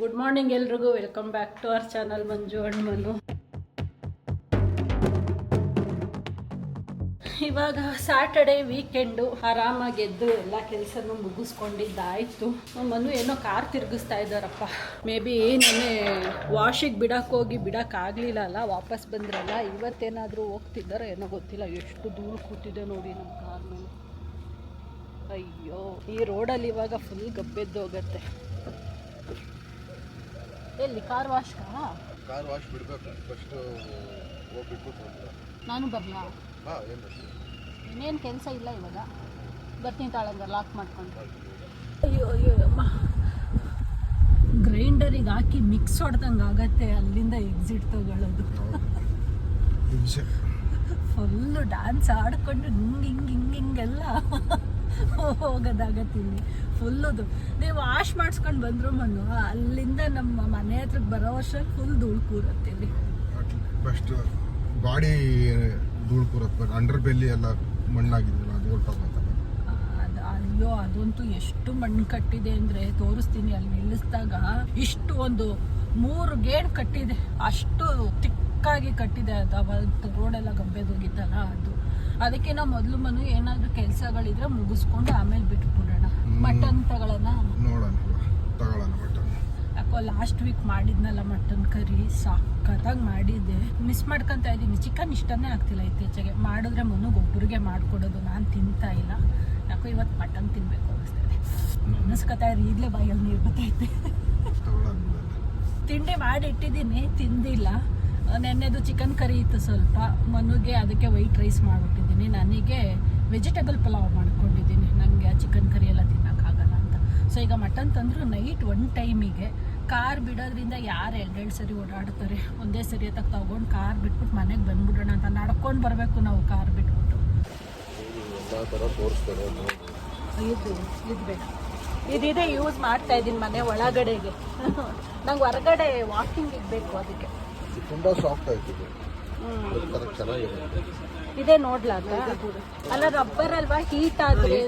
Good morning ಎಲ್ರಿಗೂ, welcome back to our channel Manju and Manu. ಇವಾಗ Saturday weekend, ಆರಾಮಾಗಿ ಎದ್ದು ಎಲ್ಲ ಕೆಲಸನೂ ಮುಗಿಸ್ಕೊಂಡಿದ್ದಾಯಿತು. ಮನು ಏನೋ ಕಾರ್ ತಿರುಗಿಸ್ತಾ ಇದ್ದಾರಪ್ಪ. ಮೇ ಬಿ ನೆನ್ನೆ ವಾಶಿಗೆ ಬಿಡೋಕ್ಕೋಗಿ ಬಿಡೋಕ್ಕಾಗಲಿಲ್ಲ ಅಲ್ಲ, ವಾಪಸ್ ಬಂದ್ರಲ್ಲ, ಇವತ್ತೇನಾದರೂ ಹೋಗ್ತಿದ್ದಾರೋ ಏನೋ ಗೊತ್ತಿಲ್ಲ. ಎಷ್ಟು ಧೂಳು ಕೂತಿದೆ ನೋಡಿ ನಮ್ಮ ಕಾರ್ ಮೇಲೆ. ಅಯ್ಯೋ, ಈ ರೋಡಲ್ಲಿ ಇವಾಗ ಫುಲ್ ಗಬ್ಬೆದ್ದು ಹೋಗುತ್ತೆ. ಎಲ್ಲಿ ಕಾರ್ ವಾಶ್ಗಾ? ಕಾರ್ ವಾಶ್ ಬಿಡಬೇಕು ಫಸ್ಟ್, ಹೋಗ್ಬಿಟ್ಟು ನಾನು ಬರಲಾ? ಇನ್ನೇನು ಕೆಲಸ ಇಲ್ಲ ಇವಾಗ, ಬರ್ತೀನಿ ತಾಳಂಗ ಲಾಕ್ ಮಾಡ್ಕೊಂಡು. ಅಯ್ಯೋ ಅಯ್ಯೋ ಅಮ್ಮ, ಗ್ರೈಂಡರಿಗೆ ಹಾಕಿ ಮಿಕ್ಸ್ ಹೊಡೆದಂಗೆ ಆಗತ್ತೆ ಅಲ್ಲಿಂದ ಎಕ್ಸಿಟ್ ತಗೊಳ್ಳೋದು. ಫುಲ್ಲು ಡ್ಯಾನ್ಸ್ ಆಡ್ಕೊಂಡು ಹಿಂಗೆಲ್ಲ ಹೋಗೋದಾಗತ್ತಿಲ್ಲಿ ಫುಲ್ಲದು. ನೀವು ವಾಶ್ ಮಾಡಿಸ್ಕೊಂಡು ಬಂದ್ರು ಮಣ್ಣು, ಅಲ್ಲಿಂದ ನಮ್ಮ ಮನೆ ಹತ್ರಕ್ಕೆ ಬರೋ ವರ್ಷಕ್ಕೆ ಫುಲ್ ಧೂಳು ಕೂರುತ್ತೆ ಇಲ್ಲಿ. ಫಸ್ಟ್ ಬಾಡಿ ಧೂಳು ಕೂರತ್ತೆ, ಬಟ್ ಅಂಡರ್ ಬೆಲ್ಲಿ ಎಲ್ಲ ಮಣ್ಣಾಗಿದೆಯಲ್ಲ ಅದು ಹೊರಟೋಗುತ್ತೆ. ಅಯ್ಯೋ, ಅದಂತೂ ಎಷ್ಟು ಮಣ್ಣು ಕಟ್ಟಿದೆ ಅಂದರೆ ತೋರಿಸ್ತೀನಿ. ಅಲ್ಲಿ ನಿಲ್ಲಿಸಿದಾಗ ಇಷ್ಟು ಒಂದು 3 ಗೇಣ್ ಕಟ್ಟಿದೆ, ಅಷ್ಟು ತಿಕ್ಕಾಗಿ ಕಟ್ಟಿದೆ. ಅದು ಅವತ್ತು ರೋಡೆಲ್ಲ ಗಬ್ಬೆದೋಗಿತ್ತಲ್ಲ ಅದು. ಅದಕ್ಕೆ ನಾವು ಮೊದಲು ಮನು ಏನಾದರೂ ಕೆಲಸಗಳಿದ್ರೆ ಮುಗಿಸ್ಕೊಂಡು ಆಮೇಲೆ ಬಿಟ್ಬಿಡೋಣ. ಮಟನ್ ತಗೊಳ್ಳೋಣ, ಮಟನ್. ಯಾಕೋ ಲಾಸ್ಟ್ ವೀಕ್ ಮಾಡಿದ್ನಲ್ಲ ಮಟನ್ ಕರಿ, ಸಖತ್ತಾಗಿ ಮಾಡಿದ್ದೆ. ಮಿಸ್ ಮಾಡ್ಕೊತಾ ಇದ್ದೀನಿ. ಚಿಕನ್ ಇಷ್ಟನೇ ಆಗ್ತಿಲ್ಲ ಇತ್ತೀಚೆಗೆ. ಮಾಡಿದ್ರೆ ಮನುಗೊಬ್ಬರಿಗೆ ಮಾಡಿಕೊಡೋದು, ನಾನು ತಿಂತಾ ಇಲ್ಲ. ಯಾಕೋ ಇವತ್ತು ಮಟನ್ ತಿನ್ನಬೇಕು ಅನ್ನಿಸ್ತದೆ. ಅನ್ನಿಸ್ಕೊತಾ ಇರಿ, ಈಗಲೇ ಬಾಯಲ್ಲಿ ನೀರು ಬರ್ತೈತೆ. ತಿಂಡಿ ಮಾಡಿ ಇಟ್ಟಿದ್ದೀನಿ, ತಿಂದಿಲ್ಲ. ನೆನ್ನೆದು ಚಿಕನ್ ಕರಿ ಇತ್ತು ಸ್ವಲ್ಪ, ಮನುಗೆ ಅದಕ್ಕೆ ವೈಟ್ ರೈಸ್ ಮಾಡಿಬಿಟ್ಟಿದ್ದೀನಿ. ನನಗೆ ವೆಜಿಟೇಬಲ್ ಪಲಾವ್ ಮಾಡ್ಕೊಂಡಿದ್ದೀನಿ, ನನಗೆ ಆ ಚಿಕನ್ ಕರಿ ಎಲ್ಲ ತಿನ್ನೋಕ್ಕಾಗಲ್ಲ ಅಂತ. ಸೊ ಈಗ ಮಟನ್ ತಂದರು ನೈಟ್ 1 ಟೈಮಿಗೆ. ಕಾರ್ ಬಿಡೋದ್ರಿಂದ ಯಾರು 2 ಸರಿ ಓಡಾಡ್ತಾರೆ, ಒಂದೇ ಸರಿ ತಕ್ಕ ತಗೊಂಡು ಕಾರ್ ಬಿಟ್ಬಿಟ್ಟು ಮನೆಗೆ ಬಂದ್ಬಿಡೋಣ ಅಂತ. ನಡ್ಕೊಂಡು ಬರಬೇಕು ನಾವು ಕಾರ್ ಬಿಟ್ಬಿಟ್ಟು. ಇದು ಬೇಡ, ಇದಿದೆ ಯೂಸ್ ಮಾಡ್ತಾ ಇದ್ದೀನಿ ಮನೆ ಒಳಗಡೆಗೆ. ನಂಗೆ ಹೊರಗಡೆ ವಾಕಿಂಗ್ ಬೇಕು, ಅದಕ್ಕೆ. ತುಂಬ ಸಾಫ್ಟ್ ಆಯ್ತಿದೆ, ಚೆನ್ನಾಗಿದೆ. ಇದೇ ನೋಡ್ಲಾಕ ಅಲ್ಲ, ರಬ್ಬರ್ ಅಲ್ವಾ, ಹೀಟ್ ಆದ್ರೆ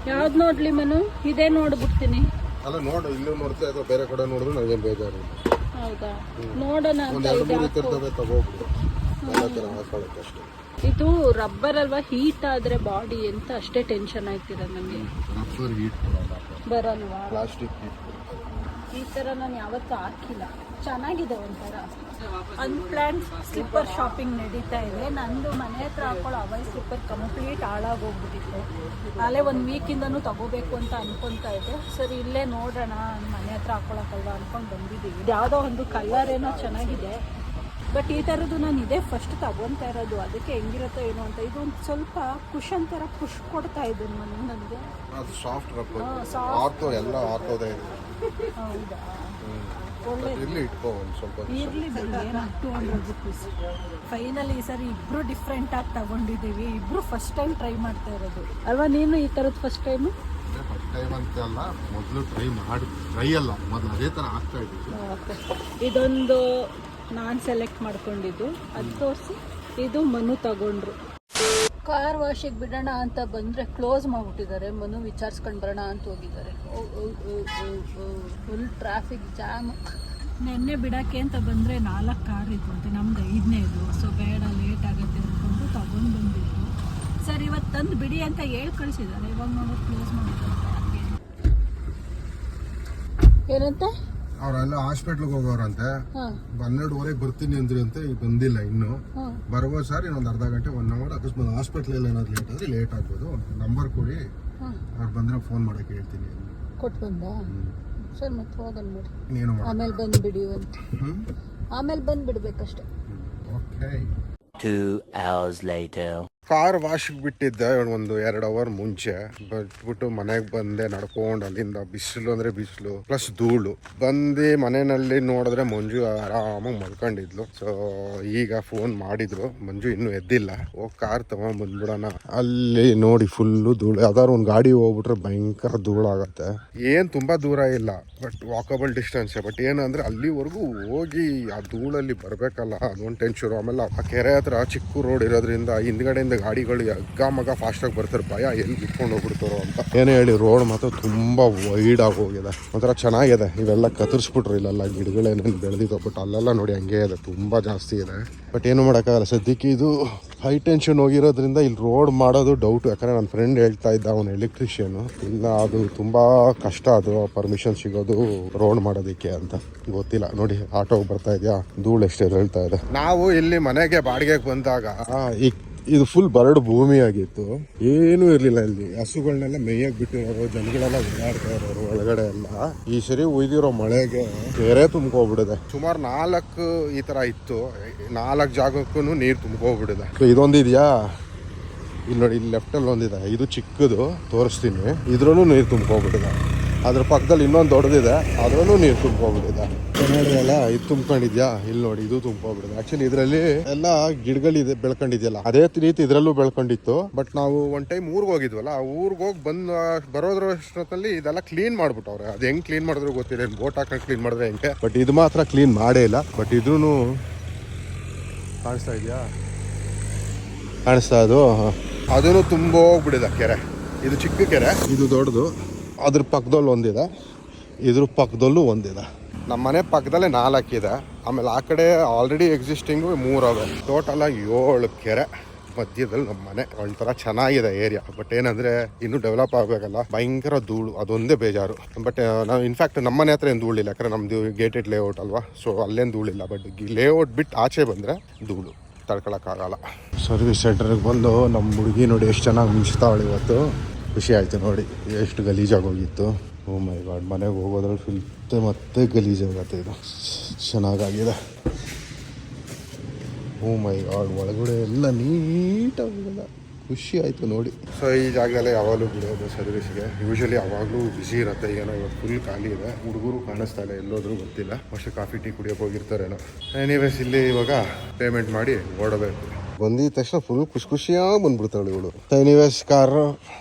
ಯಾವ್ದು ನೋಡ್ಲಿ ಮನು? ಇದೇ ನೋಡ್ಬಿಡ್ತೀನಿ. ಅಲ್ಲ ನೋಡು, ಇಲ್ಲೂ ನೋಡ್ತಾ ಇದ್ದ ಬೇರೆ ಕಡೆ ನೋಡಿದ್ರೆ ನನಗೆ ಬೇಜಾರು. ಹೌದಾ, ನೋಡೋಣ ಅಂತ. ಅಷ್ಟೇ. ಇದು ರಬ್ಬರ್ ಅಲ್ವಾ, ಹೀಟ್ ಆದ್ರೆ ಬಾಡಿ ಅಂತ ಅಷ್ಟೇ ಟೆನ್ಷನ್ ಆಯ್ತಿರ ನನಗೆ. ರಬ್ಬರ್ ಹೀಟ್ ಬರಲ್ವಾ? ಪ್ಲಾಸ್ಟಿಕ್ ಹೀಟ್ ಈ ಥರ ನಾನು ಯಾವತ್ತೂ ಹಾಕಿಲ್ಲ. ಚೆನ್ನಾಗಿದೆ ಒಂಥರ. ಅನ್ಪ್ಲಾನ್ಡ್ ಸ್ಲಿಪ್ಪರ್ ಶಾಪಿಂಗ್ ನಡೀತಾ ಇದೆ. ನಂದು ಮನೆ ಹತ್ರ ಹಾಕೊಳ್ಳೋ ಅವೈ ಸ್ಲಿಪ್ಪರ್ ಕಂಪ್ಲೀಟ್ ಹಾಳಾಗೋಗ್ಬಿಟ್ಟಿತ್ತು. ಅಲ್ಲೇ 1 ವೀಕಿಂದನೂ ತಗೋಬೇಕು ಅಂತ ಅನ್ಕೊತಾ ಇದ್ದೆ. ಸರಿ ಇಲ್ಲೇ ನೋಡೋಣ, ಮನೆ ಹತ್ರ ಹಾಕೊಳ್ಳೋಕ್ಕಲ್ವ ಅಂದ್ಕೊಂಡು ಬಂದಿದ್ದೀವಿ. ಯಾವುದೋ ಒಂದು ಕಲರ್ ಏನೋ ಚೆನ್ನಾಗಿದೆ, ಬಟ್ ಈ ಥರದ್ದು ನಾನು ಇದೇ ಫಸ್ಟ್ ತಗೊತಾ ಇರೋದು. ಅದಕ್ಕೆ ಹೆಂಗಿರುತ್ತೋ ಏನೋ ಅಂತ. ಇದೊಂದು ಸ್ವಲ್ಪ ಕುಷನ್ ಥರ ಪುಷ್ ಕೊಡ್ತಾ ಇದ್ದೀನಿ ನನಗೆ. ಸಾಫ್ಟ್ ರಬ್ಬರ್ ಎಲ್ಲ ಆರ್ತೋದೇ. ಹೌದಾ, ಇರ್ಲಿ ಇಟ್ಕೋ ಒಂದು ಸ್ವಲ್ಪ. ಇರಲಿ ಬಿಡಿ, ಏನು 200 ರುಪೀಸ್. ಫೈನಲಿ ಈ ಸರಿ ಇಬ್ಬರು ಡಿಫ್ರೆಂಟ್ ಆಗಿ ತಗೊಂಡಿದ್ದೀವಿ. ಇಬ್ಬರು ಫಸ್ಟ್ ಟೈಮ್ ಟ್ರೈ ಮಾಡ್ತಾ ಇರೋದು ಅಲ್ವಾ? ನೀನು ಈ ಥರದ್ದು ಫಸ್ಟ್ ಟೈಮು? ಫಸ್ಟ್ ಟೈಮ್ ಅಂತ ಅಲ್ಲ, ಮೊದಲು ಟ್ರೈ ಅಲ್ಲ, ಮೊದಲು ಅದೇ ಥರ ಆಗ್ತಾ ಇದ್ದೀವಿ. ಓಕೆ, ಇದೊಂದು ನಾನು ಸೆಲೆಕ್ಟ್ ಮಾಡ್ಕೊಂಡಿದ್ದು, ಅದು ತೋರಿಸಿ. ಇದು ಮನು ತಗೊಂಡ್ರು. ಕಾರ್ ವಾಶಿಗೆ ಬಿಡೋಣ ಅಂತ ಬಂದರೆ ಕ್ಲೋಸ್ ಮಾಡಿಬಿಟ್ಟಿದ್ದಾರೆ. ಮನು ವಿಚಾರಿಸ್ಕೊಂಡು ಬರೋಣ ಅಂತ ಹೋಗಿದ್ದಾರೆ. Full traffic jam. ನೆನ್ನೆ ಬಿಡೋಕ್ಕೆ ಅಂತ ಬಂದರೆ 4 ಕಾರ್ ಇತ್ತು ಅಂತೆ, ನಮ್ದು 5ನೇದು. ಸೊ ಬೇಡ, ಲೇಟ್ ಆಗುತ್ತೆ ಅಂದ್ಕೊಂಡು ತಗೊಂಡು ಬಂದಿದ್ದು. ಸರ್ ಇವತ್ತು ತಂದು ಬಿಡಿ ಅಂತ ಹೇಳಿ ಕಳಿಸಿದ್ದಾರೆ. ಇವಾಗ ನೋಡಿ ಕ್ಲೋಸ್ ಮಾಡಿದ್ದಾರೆ. ಏನಂತ ಅವರೆಲ್ಲ ಹಾಸ್ಪಿಟ್ಲಿಗೆ ಹೋಗೋರಂತೆ. 12:30 ಬರ್ತೀನಿ ಅಂದ್ರಿ ಅಂತ, ಈಗ ಬಂದಿಲ್ಲ ಇನ್ನು. ಬರ್ಬೋದು ಸರ್, ಇನ್ನೊಂದು ಅರ್ಧ ಗಂಟೆ 1 ಅವರ್. ಅಕಸ್ಮಾತ್ ಹಾಸ್ಪಿಟ್ಲಲ್ಲಿ ಏನಾದ್ರು ಲೇಟ್ ಆದರೆ ಲೇಟ್ ಆಗ್ಬೋದು. ನಂಬರ್ ಕೊಡಿ, ಅವ್ರು ಬಂದರೆ ಫೋನ್ ಮಾಡೋಕ್ಕೆ ಹೇಳ್ತೀನಿ. ಕೊಟ್ಟು ಬಂದ ಸರ್, ಮತ್ತೆ ಹೋಗಲ್ಲ ನೋಡಿ. ನೀನು ಆಮೇಲೆ ಬಂದುಬಿಡಿ ಅಂತ, ಆಮೇಲೆ ಬಂದುಬಿಡ್ಬೇಕಷ್ಟೆ. ಓಕೆ. 2 hours later. ಕಾರ್ ವಾಶಿಗೆ ಬಿಟ್ಟಿದ್ದೆ ಒಂದು 2 ಅವರ್ ಮುಂಚೆ. ಬಿಟ್ಬಿಟ್ಟು ಮನೆಗೆ ಬಂದೆ ನಡ್ಕೊಂಡು. ಅಲ್ಲಿಂದ ಬಿಸಿಲು ಅಂದರೆ ಬಿಸಿಲು ಪ್ಲಸ್ ಧೂಳು. ಬಂದು ಮನೆಯಲ್ಲಿ ನೋಡಿದ್ರೆ ಮಂಜು ಆರಾಮಾಗಿ ಮಲ್ಕೊಂಡಿದ್ಲು. ಸೊ ಈಗ ಫೋನ್ ಮಾಡಿದ್ರು, ಮಂಜು ಇನ್ನೂ ಎದ್ದಿಲ್ಲ. ಹೋಗಿ ಕಾರ್ ತಗೊಂಡ್ ಬಂದ್ಬಿಡೋಣ. ಅಲ್ಲಿ ನೋಡಿ ಫುಲ್ಲು ಧೂಳು. ಯಾವ್ದಾದ್ರು ಒಂದು ಗಾಡಿ ಹೋಗ್ಬಿಟ್ರೆ ಭಯಂಕರ ಧೂಳು ಆಗತ್ತೆ. ಏನು ತುಂಬ ದೂರ ಇಲ್ಲ, ಬಟ್ ವಾಕಬಲ್ ಡಿಸ್ಟೆನ್ಸೇ. ಬಟ್ ಏನಂದ್ರೆ ಅಲ್ಲಿವರೆಗೂ ಹೋಗಿ ಆ ಧೂಳಲ್ಲಿ ಬರಬೇಕಲ್ಲ, ಅದೊಂದು ಟೆನ್ಷನ್. ಆಮೇಲೆ ಆ ಕೆರೆ ಹತ್ರ ಚಿಕ್ಕ ರೋಡ್ ಇರೋದ್ರಿಂದ ಹಿಂದ್ಗಡೆಯಿಂದ ಗಾಡಿಗಳು ಮಗ ಫಾಸ್ಟಾಗಿ ಬರ್ತಾರೆ, ಭಯ ಎಲ್ಲಿ ಬಿಟ್ಕೊಂಡು ಹೋಗ್ಬಿಡ್ತಾರೋ ಅಂತ. ಏನೇ ಹೇಳಿ ರೋಡ್ ಮಾತ್ರ ತುಂಬ ವೈಡ್ ಆಗಿ ಹೋಗಿದೆ. ಒಂಥರ ಚೆನ್ನಾಗಿದೆ. ಇವೆಲ್ಲ ಕತ್ತರಿಸ್ಬಿಟ್ರು, ಇಲ್ಲೆಲ್ಲ ಗಿಡಗಳೇನೇನು ಬೆಳೆದಿದ್ದು, ಬಟ್ ಅಲ್ಲೆಲ್ಲ ನೋಡಿ ಹಂಗೆ ಇದೆ, ತುಂಬ ಜಾಸ್ತಿ ಇದೆ. ಬಟ್ ಏನು ಮಾಡೋಕ್ಕಾಗಲ್ಲ ಸದ್ಯಕ್ಕೆ. ಇದು ಹೈ ಟೆನ್ಷನ್ ಹೋಗಿರೋದ್ರಿಂದ ಇಲ್ಲಿ ರೋಡ್ ಮಾಡೋದು ಡೌಟು. ಯಾಕಂದರೆ ನನ್ನ ಫ್ರೆಂಡ್ ಹೇಳ್ತಾ ಇದ್ದ, ಅವನು ಎಲೆಕ್ಟ್ರಿಷಿಯನು, ಇಲ್ಲ ಅದು ತುಂಬ ಕಷ್ಟ, ಅದು ಪರ್ಮಿಷನ್ ಸಿಗೋದು ರೋಡ್ ಮಾಡೋದಕ್ಕೆ ಅಂತ. ಗೊತ್ತಿಲ್ಲ. ನೋಡಿ ಆಟೋ ಬರ್ತಾ ಇದೆಯಾ, ಧೂಳು ಎಷ್ಟು ಹೇಳ್ತಾ ಇದೆ. ನಾವು ಇಲ್ಲಿ ಮನೆಗೆ ಬಾಡಿಗೆಗೆ ಬಂದಾಗ ಇದು ಫುಲ್ ಬರಡು ಭೂಮಿ ಆಗಿತ್ತು, ಏನೂ ಇರಲಿಲ್ಲ. ಇಲ್ಲಿ ಹಸುಗಳನ್ನೆಲ್ಲ ಮೇಯಕ್ಕೆ ಬಿಟ್ಟಿರೋರು, ಜನಗಳೆಲ್ಲ ಓಡಾಡ್ತಾ ಇರೋರು ಒಳಗಡೆ ಎಲ್ಲ. ಈ ಸರಿ ಉಯ್ದಿರೋ ಮಳೆಗೆ ಕೆರೆ ತುಂಬ್ಕೋಗ್ಬಿಡಿದೆ. ಸುಮಾರು 4 ಈ ಥರ ಇತ್ತು, 4 ಜಾಗಕ್ಕೂ ನೀರು ತುಂಬ್ಕೋಗ್ಬಿಡಿದೆ. ಇದೊಂದಿದೆಯಾ ಇಲ್ಲಿ ನೋಡಿ, ಇಲ್ಲಿ ಲೆಫ್ಟಲ್ಲಿ ಒಂದಿದೆ, ಇದು ಚಿಕ್ಕದು ತೋರಿಸ್ತೀನಿ. ಇದ್ರಲ್ಲೂ ನೀರು ತುಂಬ್ಕೋಗ್ಬಿಟ್ಟಿದೆ. ಅದ್ರ ಪಕ್ಕದಲ್ಲಿ ಇನ್ನೊಂದು ದೊಡ್ಡದಿದೆ, ಅದರಲ್ಲೂ ನೀರು ತುಂಬ್ಕೋಗ್ಬಿಟ್ಟಿದೆ. ನೋಡಿದಲ್ಲ, ಇದು ತುಂಬ್ಕೊಂಡಿದ್ಯಾ, ಇಲ್ಲಿ ನೋಡಿ ಇದು ತುಂಬ್ಕೋಗ್ಬಿಟ್ಟಿದೆ. ಆಕ್ಚುಲಿ ಇದರಲ್ಲಿ ಎಲ್ಲ ಗಿಡಗಳಿದೆ ಬೆಳ್ಕೊಂಡಿದ್ಯಲ್ಲ, ಅದೇ ರೀತಿ ಇದರಲ್ಲೂ ಬೆಳ್ಕೊಂಡಿತ್ತು. ಬಟ್ ನಾವು ಒಂದು ಟೈಮ್ ಊರಿಗೆ ಹೋಗಿದ್ವಲ್ಲ, ಆ ಊರಿಗೆ ಹೋಗಿ ಬರೋದ್ರಷ್ಟೊತ್ತಲ್ಲಿ ಇದೆಲ್ಲ ಕ್ಲೀನ್ ಮಾಡ್ಬಿಟ್ಟವ್ರೆ. ಅದು ಹೆಂಗೆ ಕ್ಲೀನ್ ಮಾಡಿದ್ರು ಗೊತ್ತಿಲ್ಲ, ಬೋಟ್ ಹಾಕೊಂಡು ಕ್ಲೀನ್ ಮಾಡಿದ್ರೆ ಹೆಂಗೆ. ಬಟ್ ಇದು ಮಾತ್ರ ಕ್ಲೀನ್ ಮಾಡೇ ಇಲ್ಲ. ಬಟ್ ಇದ್ರೂ ಕಾಣಿಸ್ತಾ ಇದೆಯಾ, ಕಾಣಿಸ್ತಾ ಅದು ಅದೂ ತುಂಬ ಹೋಗ್ಬಿಟ್ಟಿದೆ ಕೆರೆ. ಇದು ಚಿಕ್ಕ ಕೆರೆ, ಇದು ದೊಡ್ಡದು. ಅದ್ರ ಪಕ್ಕದಲ್ಲೂ ಒಂದಿದೆ, ಇದ್ರ ಪಕ್ಕದಲ್ಲೂ ಒಂದಿದೆ. ನಮ್ಮ ಮನೆ ಪಕ್ಕದಲ್ಲೇ 4 ಇದೆ. ಆಮೇಲೆ ಆ ಕಡೆ ಆಲ್ರೆಡಿ ಎಕ್ಸಿಸ್ಟಿಂಗು 3 ಅವೆ. ಟೋಟಲ್ ಆಗಿ 7 ಕೆರೆ ಮಧ್ಯದಲ್ಲಿ ನಮ್ಮ ಮನೆ. ಒಂಥರ ಚೆನ್ನಾಗಿದೆ ಏರಿಯಾ. ಬಟ್ ಏನಂದರೆ ಇನ್ನೂ ಡೆವಲಪ್ ಆಗಬೇಕಲ್ಲ, ಭಯಂಕರ ಧೂಳು, ಅದೊಂದೇ ಬೇಜಾರು. ಬಟ್ ನಾವು ಇನ್ಫ್ಯಾಕ್ಟ್ ನಮ್ಮ ಮನೆ ಹತ್ರ ಏನು ಧೂಳಿಲ್ಲ, ಯಾಕಂದರೆ ನಮ್ಮದು ಗೇಟೆಡ್ ಲೇಔಟ್ ಅಲ್ವಾ, ಸೊ ಅಲ್ಲೇನು ಧೂಳಿಲ್ಲ. ಬಟ್ ಲೇಔಟ್ ಬಿಟ್ಟು ಆಚೆ ಬಂದರೆ ಧೂಳು ತಡ್ಕೊಳಕ್ಕಾಗಲ್ಲ. ಸರ್ವಿಸ್ ಸೆಂಟರ್ಗೆ ಬಂದು ನಮ್ಮ ಹುಡುಗಿ ನೋಡಿ ಎಷ್ಟು ಚೆನ್ನಾಗಿ ಮಿಂಚ್ತಾವಳು ಇವತ್ತು. ಖುಷಿ ಆಯಿತು ನೋಡಿ, ಎಷ್ಟು ಗಲೀಜಾಗಿ ಹೋಗಿತ್ತು. ಓ ಮೈ ಗಾಡ್, ಮನೆಗೆ ಹೋಗೋದ್ರಲ್ಲಿ ಮತ್ತೆ ಗಲೀಜಾಗತ್ತೆ. ಇದು ಚೆನ್ನಾಗಾಗಿದೆ. ಓ ಮೈ ಗಾಡ್, ಒಳಗಡೆ ಎಲ್ಲ ನೀಟಾಗಿಲ್ಲ. ಖುಷಿ ಆಯಿತು ನೋಡಿ. ಸೊ ಈ ಜಾಗದಲ್ಲೇ ಯಾವಾಗಲೂ ಬಿಡೋದು ಸರ್ವಿಸ್ಗೆ. ಯೂಶ್ವಲಿ ಯಾವಾಗಲೂ ಬಿಸಿ ಇರುತ್ತೆ. ಏನೋ ಇವತ್ತು ಫುಲ್ ಖಾಲಿ ಇದೆ, ಹುಡುಗರು ಕಾಣಿಸ್ತಾ ಇಲ್ಲ, ಎಲ್ಲೋದ್ರೂ ಗೊತ್ತಿಲ್ಲ. ಅಷ್ಟು ಕಾಫಿ ಟೀ ಕುಡಿಯೋಕೆ ಹೋಗಿರ್ತಾರೇನೋ. ಎನಿವೇಸ್ ಇಲ್ಲಿ ಇವಾಗ ಪೇಮೆಂಟ್ ಮಾಡಿ ಓಡಬೇಕು. ಬಂದಿದ ತಕ್ಷಣ ಫುಲ್ ಖುಷಿಯಾಗಿ ಬಂದ್ಬಿಡ್ತಾಳೆ ಇವಳು. ಎನಿವೇಸ್ ಕಾರು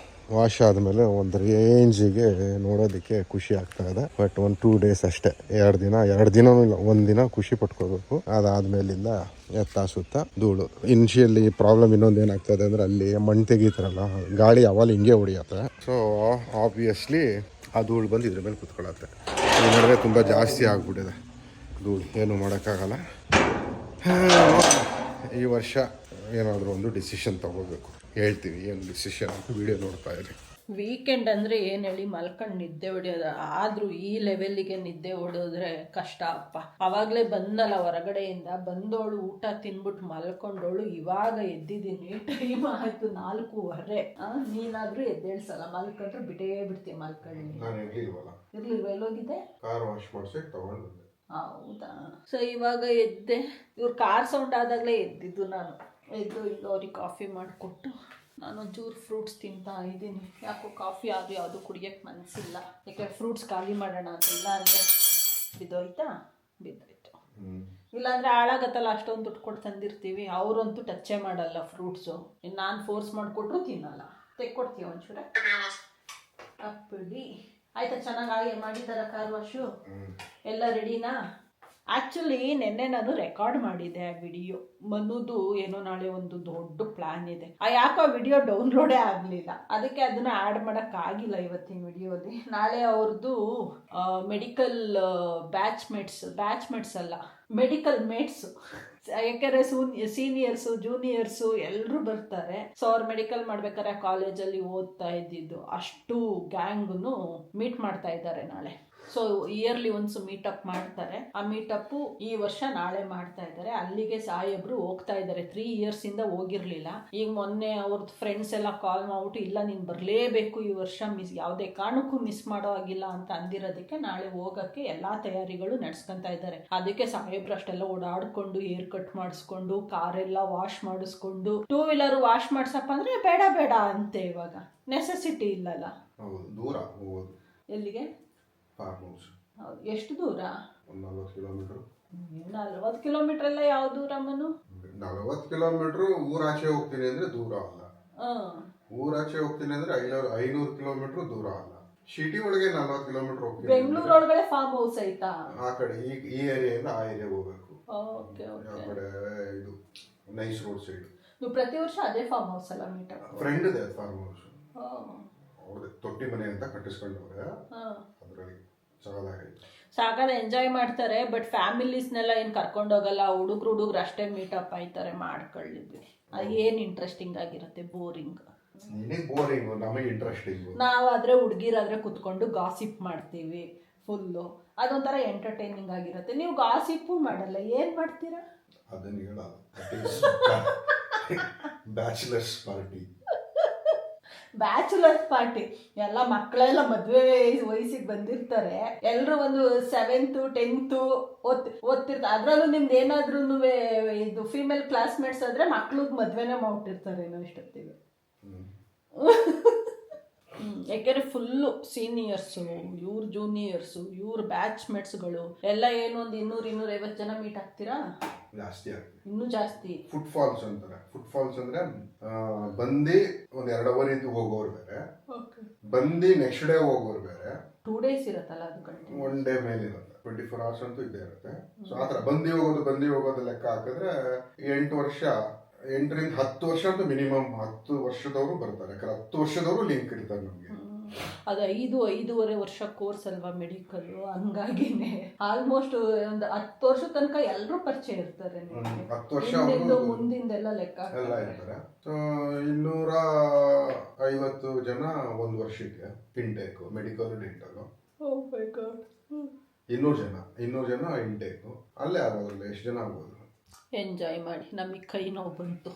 ವಾಶ್ ಆದಮೇಲೆ ಒಂದು ರೇಂಜಿಗೆ ನೋಡೋದಕ್ಕೆ ಖುಷಿ ಆಗ್ತಾ ಇದೆ. ಬಟ್ 1-2 ಡೇಸ್ ಅಷ್ಟೇ, 2 ದಿನನೂ ಇಲ್ಲ, 1 ದಿನ ಖುಷಿ ಪಟ್ಕೋಬೇಕು. ಅದಾದ್ಮೇಲಿಂದ ಎತ್ತ ಸುತ್ತ ಧೂಳು. ಇನಿಷಿಯಲಿ ಪ್ರಾಬ್ಲಮ್ ಇನ್ನೊಂದು ಏನಾಗ್ತದೆ ಅಂದರೆ, ಅಲ್ಲಿ ಮಣ್ಣು ತೆಗೀತಾರಲ್ಲ, ಗಾಳಿ ಯಾವಾಗ ಹಿಂಗೆ ಹೊಡಿಯತ್ತೆ. ಸೊ ಆಬ್ವಿಯಸ್ಲಿ ಆ ಧೂಳು ಬಂದು ಇದ್ರ ಮೇಲೆ ಕುತ್ಕೊಳ್ಳುತ್ತೆ. ಈ ನಡುವೆ ತುಂಬ ಜಾಸ್ತಿ ಆಗ್ಬಿಟ್ಟಿದೆ ಧೂಳು, ಏನು ಮಾಡೋಕ್ಕಾಗಲ್ಲ. ಈ ವರ್ಷ ಏನಾದರೂ ಒಂದು ಡಿಸಿಷನ್ ತಗೋಬೇಕು. ಹೇಳ್ತೀವಿ ಏನು ಡಿಸಿಷನ್ ಅಂತ, ವಿಡಿಯೋ ನೋಡ್ತಾ ಇರಿ. ವೀಕೆಂಡ್ ಅಂದರೆ ಏನು ಹೇಳಿ, ಮಲ್ಕೊಂಡು ನಿದ್ದೆ ಹೊಡಿಯೋದು. ಆದರೂ ಈ ಲೆವೆಲ್ಲಿಗೆ ನಿದ್ದೆ ಹೊಡೋದ್ರೆ ಕಷ್ಟ ಅಪ್ಪ. ಅವಾಗಲೇ ಬಂದಲ್ಲ ಹೊರಗಡೆಯಿಂದ, ಬಂದವಳು ಊಟ ತಿನ್ಬಿಟ್ಟು ಮಲ್ಕೊಂಡವಳು. ಇವಾಗ ಎದ್ದಿದ್ದೀನಿ, ಟೈಮ್ ಆಯಿತು 4:15. ನೀನಾದರೂ ಎದ್ದೇಳ್ಸಲ್ಲ, ಮಲ್ಕೊಂಡ್ರೆ ಬಿಟ್ಟೇ ಬಿಡ್ತೀವಿ. ಮಲ್ಕೊಂಡು ನಾನು ಇರ್ಲಿಲ್ವಲ್ಲ, ಎಲ್ಲೋಗಿದೆ? ಕಾರ್ ವಾಶ್ ಮಾಡ್ಸಕ್ಕೆ ತಗೊಂಡು. ಹೌದಾ? ಸೊ ಇವಾಗ ಎದ್ದೆ. ಇವ್ರು ಕಾರ್ ಸೌಂಡ್ ಆದಾಗಲೇ ಎದ್ದಿದ್ದು ನಾನು. ಎದ್ದು ಈಗ ಅವ್ರಿಗೆ ಕಾಫಿ ಮಾಡಿಕೊಟ್ಟು ನಾನೊಂಚೂರು ಫ್ರೂಟ್ಸ್ ತಿಂತಾ ಇದ್ದೀನಿ. ಯಾಕೋ ಕಾಫಿ ಅದು ಯಾವುದು ಕುಡಿಯೋಕ್ಕೆ ಮನಸ್ಸಿಲ್ಲ. ಯಾಕೆ ಫ್ರೂಟ್ಸ್ ಖಾಲಿ ಮಾಡೋಣ ಅಂತ. ಇಲ್ಲ ಅಂದರೆ ಬಿದ್ದೋಯ್ತು. ಇಲ್ಲಾಂದರೆ ಹಾಳಾಗತ್ತಲ್ಲ, ಅಷ್ಟೊಂದು ದುಡ್ಡು ಕೊಟ್ಟು ತಂದಿರ್ತೀವಿ. ಅವರಂತೂ ಟಚ್ಚೇ ಮಾಡಲ್ಲ ಫ್ರೂಟ್ಸು. ನಾನು ಫೋರ್ಸ್ ಮಾಡಿಕೊಟ್ರು ತಿನ್ನಲ್ಲ. ತೆಕ್ಕೊಡ್ತೀವಿ ಒಂಚೂರ ಅಪ್ಪಡಿ. ಆಯ್ತಾ? ಚೆನ್ನಾಗಿ ಮಾಡಿದ್ದಾರ ಕಾರ್ ವಾಶು ಎಲ್ಲ ರೆಡಿನಾ? ಆ್ಯಕ್ಚುಲಿ ನೆನ್ನೆ ನಾನು ರೆಕಾರ್ಡ್ ಮಾಡಿದ್ದೆ ಆ ವಿಡಿಯೋ. ಮನುದು ಏನೋ ನಾಳೆ ಒಂದು ದೊಡ್ಡ ಪ್ಲ್ಯಾನ್ ಇದೆ. ಯಾಕೋ ಆ ವಿಡಿಯೋ ಡೌನ್ಲೋಡೇ ಆಗಲಿಲ್ಲ, ಅದಕ್ಕೆ ಅದನ್ನು ಆ್ಯಡ್ ಮಾಡೋಕ್ಕಾಗಿಲ್ಲ ಇವತ್ತಿನ ವಿಡಿಯೋಲಿ. ನಾಳೆ ಅವ್ರದ್ದು ಮೆಡಿಕಲ್ ಬ್ಯಾಚ್ಮೇಟ್ಸ್ ಅಲ್ಲ, ಮೆಡಿಕಲ್ ಮೇಟ್ಸು. ಯಾಕೆಂದರೆ ಸೀನಿಯರ್ಸು ಜೂನಿಯರ್ಸು ಎಲ್ಲರೂ ಬರ್ತಾರೆ. ಸೊ ಅವ್ರು ಮೆಡಿಕಲ್ ಮಾಡ್ಬೇಕಾದ್ರೆ ಕಾಲೇಜಲ್ಲಿ ಓದ್ತಾ ಇದ್ದಿದ್ದು ಅಷ್ಟು ಗ್ಯಾಂಗ್ನು ಮೀಟ್ ಮಾಡ್ತಾ ಇದ್ದಾರೆ ನಾಳೆ. ಸೊ ಇಯರ್ಲಿ ಒನ್ಸ್ ಮೀಟಪ್ ಮಾಡ್ತಾರೆ. ಆ ಮೀಟಪ್ಪು ಈ ವರ್ಷ ನಾಳೆ ಮಾಡ್ತಾ ಇದ್ದಾರೆ. ಅಲ್ಲಿಗೆ ಸಾಹೇಬ್ರು ಹೋಗ್ತಾ ಇದ್ದಾರೆ. 3 ಇಯರ್ಸಿಂದ ಹೋಗಿರ್ಲಿಲ್ಲ. ಈಗ ಮೊನ್ನೆ ಅವ್ರದ್ದು ಫ್ರೆಂಡ್ಸ್ ಎಲ್ಲ ಕಾಲ್ ಮಾಡ್ಬಿಟ್ಟು, ಇಲ್ಲ ನೀನು ಬರಲೇಬೇಕು ಈ ವರ್ಷ, ಯಾವುದೇ ಕಾರಣಕ್ಕೂ ಮಿಸ್ ಮಾಡೋ ಆಗಿಲ್ಲ ಅಂತ ಅಂದಿರೋದಕ್ಕೆ ನಾಳೆ ಹೋಗೋಕ್ಕೆ ಎಲ್ಲ ತಯಾರಿಗಳು ನಡೆಸ್ಕೊತಾ ಇದ್ದಾರೆ. ಅದಕ್ಕೆ ಸಾಹೇಬ್ರು ಅಷ್ಟೆಲ್ಲ ಓಡಾಡ್ಕೊಂಡು, ಹೇರ್ ಕಟ್ ಮಾಡಿಸ್ಕೊಂಡು, ಕಾರೆಲ್ಲ ವಾಶ್ ಮಾಡಿಸ್ಕೊಂಡು, 2 ವೀಲರ್ ವಾಶ್ ಮಾಡ್ಸಪ್ಪ ಅಂದರೆ ಬೇಡ ಅಂತೆ. ಇವಾಗ ನೆಸೆಸಿಟಿ ಇಲ್ಲಲ್ಲ. ದೂರ ಹೋಗೋದು. ಎಲ್ಲಿಗೆ? ಹೌದು. ಎಷ್ಟು ದೂರ? 40 ಕಿಲೋಮೀಟರ್. 40 ಕಿಲೋಮೀಟರ್ ಎಲ್ಲ ಯಾವ ದೂರ ಮನು? 40 ಕಿಲೋಮೀಟರ್ ಊರಾಚೆ ಹೋಗ್ತೀನಿ ಅಂದ್ರೆ ದೂರ ಅಲ್ಲ. ಊರಾಚೆ ಹೋಗ್ತೀನಿ ಅಂದ್ರೆ 500 ಕಿಲೋಮೀಟರ್ ದೂರ ಅಲ್ಲ. ಸಿಟಿ ಒಳಗೆ 40 ಕಿಲೋಮೀಟರ್ ಹೋಗ್ತೀನಿ. ಬೆಂಗಳೂರು ಒಳಗಡೆ ಫಾರ್ಮ್ ಹೌಸ್ ಐತಾ? ಆ ಕಡೆ ಈ ಏರಿಯಾದಿಂದ ಆ ಏರಿಯಾಗೆ ಹೋಗ್ಬೇಕು. ಓಕೆ. ಆ ಕಡೆ ಇದು ನೈಸ್ ರೋಡ್ ಸೈಡ್. ನೀವು ಪ್ರತಿ ವರ್ಷ ಅದೇ ಫಾರ್ಮ್ ಹೌಸ್ ಎಲ್ಲ ಮೀಟ್ ಫ್ರೆಂಡ್ ಇದೆ ಫಾರ್ಮ್ ಹೌಸ್, ಅವ್ರದ್ದು ತೊಟ್ಟಿ ಮನೆ ಅಂತ ಕಟ್ಟಿಸ್ಕೊಂಡವ್ರೆ, ಅದರಲ್ಲಿ ಸಾಕಾದ ಎಂಜಾಯ್ ಮಾಡ್ತಾರೆ. ಬಟ್ ಫ್ಯಾಮಿಲೀಸ್ನೆಲ್ಲ ಏನು ಕರ್ಕೊಂಡೋಗಲ್ಲ, ಹುಡುಗ್ರು ಅಷ್ಟೇ ಮೀಟಪ್ ಆಯ್ತಾರೆ, ಮಾಡ್ಕೊಳ್ಳಿದ್ವಿ. ಅದು ಏನು ಇಂಟ್ರೆಸ್ಟಿಂಗ್ ಆಗಿರುತ್ತೆ, ಬೋರಿಂಗ್. ನಮಗೆ ಇಂಟ್ರೆಸ್ಟಿಂಗ್. ನಾವಾದರೆ ಹುಡುಗಿರಾದ್ರೆ ಕುತ್ಕೊಂಡು ಗಾಸಿಪ್ ಮಾಡ್ತೀವಿ ಫುಲ್ಲು, ಅದೊಂಥರ ಎಂಟರ್ಟೈನಿಂಗ್ ಆಗಿರುತ್ತೆ. ನೀವು ಗಾಸಿಪ್ಪು ಮಾಡಲ್ಲ, ಏನು ಮಾಡ್ತೀರಾ? ಅದನ್ನ ಹೇಳಲ್ಲ, ಬ್ಯಾಚುಲರ್ಸ್ ಪಾರ್ಟಿ. ಬ್ಯಾಚುಲರ್ಸ್ ಪಾರ್ಟಿ ಎಲ್ಲ ಮಕ್ಕಳೆಲ್ಲ ಮದುವೆ ವಯಸ್ಸಿಗೆ ಬಂದಿರ್ತಾರೆ, ಎಲ್ಲರೂ ಒಂದು 7th 10th ಓದ್ತಿರ್ತಾರೆ. ಅದರಲ್ಲೂ ನಿಮ್ದು ಏನಾದ್ರೂ ಇದು ಫೀಮೇಲ್ ಕ್ಲಾಸ್ಮೇಟ್ಸ್ ಆದರೆ ಮಕ್ಳಿಗೆ ಮದುವೆನೇ ಮಾಡ್ಬಿಟ್ಟಿರ್ತಾರೇನೋ ಇಷ್ಟೊತ್ತಿಗೆ. ಯಾಕೆಂದರೆ ಫುಲ್ಲು ಸೀನಿಯರ್ಸು, ಇವ್ರ ಜೂನಿಯರ್ಸು, ಇವ್ರ ಬ್ಯಾಚ್ಮೇಟ್ಸ್ಗಳು ಎಲ್ಲ ಏನು ಒಂದು 200-250 ಜನ ಮೀಟ್ ಆಗ್ತೀರಾ? ಜಾಸ್ತಿ ಆಗ್ತದೆ, ಇನ್ನೂ ಜಾಸ್ತಿ. ಫುಟ್ ಫಾಲ್ಸ್ ಅಂತಾರೆ. ಫುಟ್ ಫಾಲ್ಸ್ ಅಂದ್ರೆ ಬಂದು ಒಂದು 2 ಅವರ್ ಇದ್ದು ಹೋಗೋರು ಬೇರೆ, ಬಂದು ನೆಕ್ಸ್ಟ್ ಡೇ ಹೋಗೋರು ಬೇರೆ. 2 days ಇರುತ್ತಲ್ಲ ಅದು ಕಂಟಿನ್ಯೂ, 1 day ಮೇಲೆ ಇರುತ್ತೆ, 24 hours ಅಂತೂ ಇದ್ದೇ ಇರುತ್ತೆ. ಸೊ ಆ ಥರ ಬಂದು ಹೋಗೋದು ಲೆಕ್ಕ ಹಾಕಿದ್ರೆ 8 ವರ್ಷ, 8ರಿಂದ 10 ವರ್ಷ ಅಂತೂ ಮಿನಿಮಮ್ 10 ವರ್ಷದವರು ಬರ್ತಾರೆ. ಯಾಕಂದ್ರೆ 10 ವರ್ಷದವರು ಲಿಂಕ್ ಇರ್ತಾರೆ ನಮಗೆ. ಅದು 5-5.5 ವರ್ಷ ಕೋರ್ಸ್ ಅಲ್ವಾ ಮೆಡಿಕಲ್, ಹಂಗಾಗಿನೇ ಆಲ್ಮೋಸ್ಟ್ ಒಂದು 10 ವರ್ಷ ತನಕ ಎಲ್ಲರೂ ಪರಿಚಯ ಇರ್ತಾರೆ. 10 ವರ್ಷ ಮುಂದಿಂದೆಲ್ಲ ಲೆಕ್ಕ ಎಲ್ಲ ಇರ್ತಾರೆ. ಸೊ 250 ಜನ 1 ವರ್ಷಕ್ಕೆ ಇಂಟೇಕ್, ಮೆಡಿಕಲ್ ಡೆಂಟಲ್. 200 ಜನ ಇಂಟೇಕು. ಅಲ್ಲೇ ಆಗೋದಿಲ್ಲ, ಎಷ್ಟು ಜನ ಆಗ್ಬೋದು. ಎಂಜಾಯ್ ಮಾಡಿ. ನಮಗೆ ಕೈ ನೋವು ಬಂತು,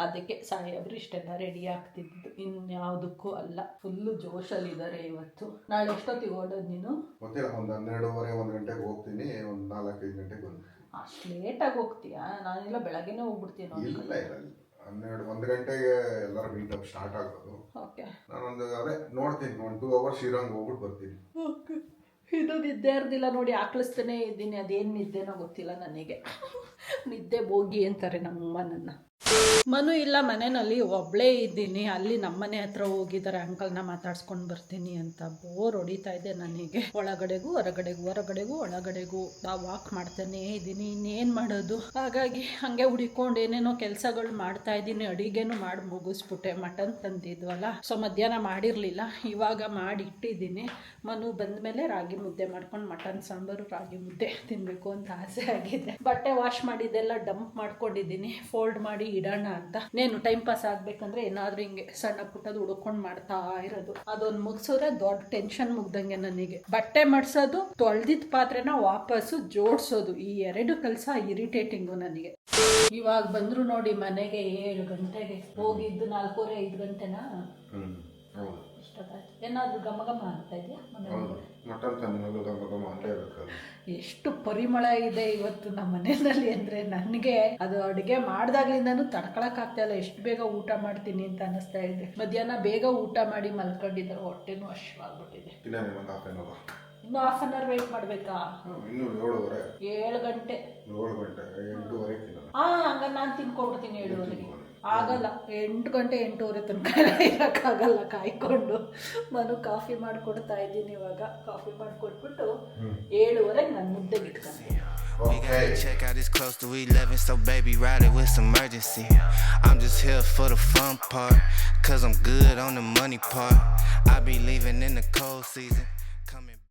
ಅದಕ್ಕೆ ಸಾಹೇಬ್ರು ಇಷ್ಟೆಲ್ಲ ರೆಡಿ ಆಗ್ತಿದ್ದು, ಇನ್ಯಾವುದಕ್ಕೂ ಅಲ್ಲ. ಫುಲ್ಲು ಜೋಶಲ್ಲಿದ್ದಾರೆ ಇವತ್ತು. ನಾಳೆ ಎಷ್ಟೊತ್ತಿಗೆ ಓಡೋದು ನೀನು? ಗೊತ್ತಿಲ್ಲ, ಒಂದು 12:30 1 ಗಂಟೆಗೆ ಹೋಗ್ತೀನಿ, ಒಂದು 4-5 ಗಂಟೆಗೆ ಬಂದು. ಅಷ್ಟು ಲೇಟಾಗಿ ಹೋಗ್ತೀಯಾ? ನಾನೆಲ್ಲ ಬೆಳಗ್ಗೆನೇ ಹೋಗ್ಬಿಡ್ತೀನಿ. ಇಲ್ಲ 1 ಗಂಟೆಗೆ ಎಲ್ಲರೂ ಮೀಟಪ್ ಸ್ಟಾರ್ಟ್ ಆಗೋದು. ಓಕೆ, ನಾನೊಂದು ಅದೇ ನೋಡ್ತೀನಿ, 1-2 hours ಇರೋಂಗೆ ಹೋಗ್ಬಿಟ್ಟು ಬರ್ತೀನಿ. ಓಕೆ. ಇದು ನಿದ್ದೆ ಇರ್ದಿಲ್ಲ ನೋಡಿ, ಆಕಳಿಸ್ತಾನೆ ಇದ್ದೀನಿ. ಅದೇನು ನಿದ್ದೆನೋ ಗೊತ್ತಿಲ್ಲ ನನಗೆ. ನಿದ್ದೆ ಬೋಗಿ ಅಂತಾರೆ ನಮ್ಮಮ್ಮ ನನ್ನ. ಮನು ಇಲ್ಲ ಮನೆಯಲ್ಲಿ, ಒಬ್ಬಳೇ ಇದ್ದೀನಿ. ಅಲ್ಲಿ ನಮ್ಮನೆ ಹತ್ರ ಹೋಗಿದ್ದಾರೆ, ಅಂಕಲ್ನ ಮಾತಾಡ್ಸ್ಕೊಂಡು ಬರ್ತೀನಿ ಅಂತ. ಬೋರ್ ಹೊಡಿತಾ ಇದೆ ನನಗೆ. ಒಳಗಡೆಗೂ ಹೊರಗಡೆಗೂ ವಾಕ್ ಮಾಡ್ತಾನೆ ಇದ್ದೀನಿ. ಇನ್ನೇನು ಮಾಡೋದು? ಹಾಗಾಗಿ ಹಾಗೆ ಹುಡಿಕೊಂಡು ಏನೇನೋ ಕೆಲಸಗಳು ಮಾಡ್ತಾ ಇದ್ದೀನಿ. ಅಡಿಗೆನೂ ಮಾಡಿ ಮುಗಿಸ್ಬಿಟ್ಟೆ. ಮಟನ್ ತಂದಿದ್ವಲ್ಲ, ಸೊ ಮಧ್ಯಾಹ್ನ ಮಾಡಿರಲಿಲ್ಲ, ಇವಾಗ ಮಾಡಿ ಇಟ್ಟಿದ್ದೀನಿ. ಮನು ಬಂದಮೇಲೆ ರಾಗಿ ಮುದ್ದೆ ಮಾಡ್ಕೊಂಡು ಮಟನ್ ಸಾಂಬಾರು ರಾಗಿ ಮುದ್ದೆ ತಿನ್ನಬೇಕು ಅಂತ ಆಸೆ ಆಗಿದೆ. ಬಟ್ಟೆ ವಾಶ್ ಮಾಡಿದ್ದೆಲ್ಲ ಡಂಪ್ ಮಾಡ್ಕೊಂಡಿದ್ದೀನಿ, ಫೋಲ್ಡ್ ಮಾಡಿ ಇಡೋಣ ಅಂತ. ನೇನು ಟೈಮ್ ಪಾಸ್ ಆಗ್ಬೇಕಂದ್ರೆ ಏನಾದ್ರೂ ಹಿಂಗೆ ಸಣ್ಣ ಪುಟ್ಟದು ಹುಡ್ಕೊಂಡು ಮಾಡ್ತಾ ಇರೋದು. ಅದೊಂದು ಮುಗಿಸೋದ್ರೆ ದೊಡ್ಡ ಟೆನ್ಷನ್ ಮುಗ್ದಂಗೆ ನನಗೆ. ಬಟ್ಟೆ ಮಡ್ಸೋದು, ತೊಳೆದಿದ್ದ ಪಾತ್ರೆನ ವಾಪಸ್ಸು ಜೋಡಿಸೋದು, ಈ 2 ಕೆಲಸ ಇರಿಟೇಟಿಂಗು ನನಗೆ. ಇವಾಗ ಬಂದ್ರು ನೋಡಿ ಮನೆಗೆ 7 ಗಂಟೆಗೆ, ಹೋಗಿದ್ದು 4:30-5 ಗಂಟೆನಾ. ಏನಾದ್ರೂ ಘಮ ಅಂತ ಇದೆಯಾ? ಎಷ್ಟು ಪರಿಮಳ ಇದೆ ಇವತ್ತು ನಮ್ಮ ಮನೆಯಲ್ಲಿ ಅಂದರೆ ನನಗೆ ಅದು ಅಡುಗೆ ಮಾಡಿದಾಗ್ಲಿಂದನೂ ತಡ್ಕೊಳಕ್ಕಾಗ್ತಾ ಇಲ್ಲ. ಎಷ್ಟು ಬೇಗ ಊಟ ಮಾಡ್ತೀನಿ ಅಂತ ಅನ್ನಿಸ್ತಾ ಇದೆ. ಮಧ್ಯಾಹ್ನ ಬೇಗ ಊಟ ಮಾಡಿ ಮಲ್ಕೊಂಡಿದ್ದಾರೆ, ಹೊಟ್ಟೆನೂ ಹಶ್ವಾಗ್ಬಿಟ್ಟಿದೆ. ಇನ್ನೂ 1/2 an hour ವೇಟ್ ಮಾಡಬೇಕಾ? 7 ಗಂಟೆ. ಹಂಗ ನಾನು ತಿನ್ಕೊಬಿಡ್ತೀನಿ 7:30. ಆಗಲ್ಲ, 8 ಗಂಟೆ 8:30 ತನಕ ಇರೋಕ್ಕಾಗಲ್ಲ ಕಾಯ್ಕೊಂಡು. ಮನು ಕಾಫಿ ಮಾಡಿಕೊಡ್ತಾ ಇದ್ದೀನಿ ಇವಾಗ. ಕಾಫಿ ಮಾಡಿಕೊಟ್ಬಿಟ್ಟು 7:30 ನಾನು ಮುದ್ದೆಗೆ ಇಟ್ಕೊಂಡೆ. We gotta check out this close to 11, so baby ride it with some urgency. I'm just here for the fun part, cause I'm good on the money part. I be leaving in the cold season, coming